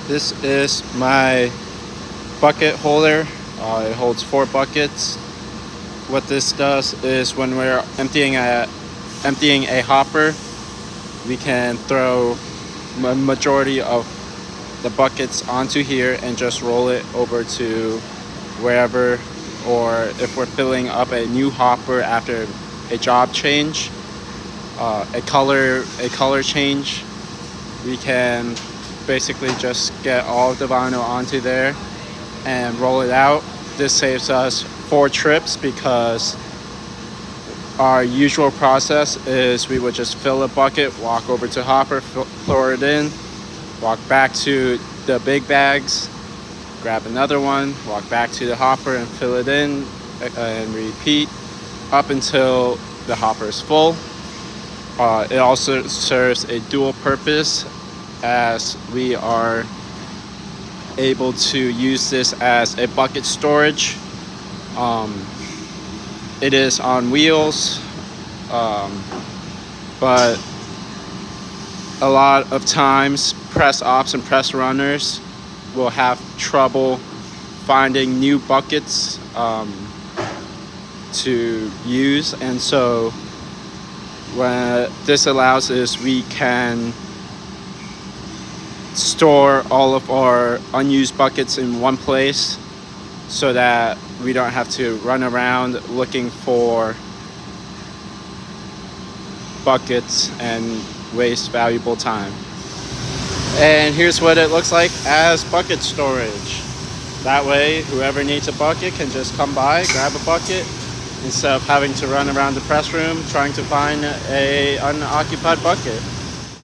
This is my bucket holder. It holds 4 buckets. What this does is when we're emptying a hopper, we can throw a majority of the buckets onto here and just roll it over to wherever, or if we're filling up a new hopper after a job change, a color change, we can basically just get all of the vinyl onto there and roll it out. This saves us 4 trips because our usual process is we would just fill a bucket, walk over to hopper, pour it in, walk back to the big bags, grab another one, walk back to the hopper and fill it in, and repeat up until the hopper is full. It also serves a dual purpose, as we are able to use this as a bucket storage. It is on wheels, but a lot of times press ops and press runners will have trouble finding new buckets to use, and so what this allows is we can store all of our unused buckets in one place so that we don't have to run around looking for buckets and waste valuable time. And here's what it looks like as bucket storage. That way, whoever needs a bucket can just come by, grab a bucket, instead of having to run around the press room trying to find a unoccupied bucket.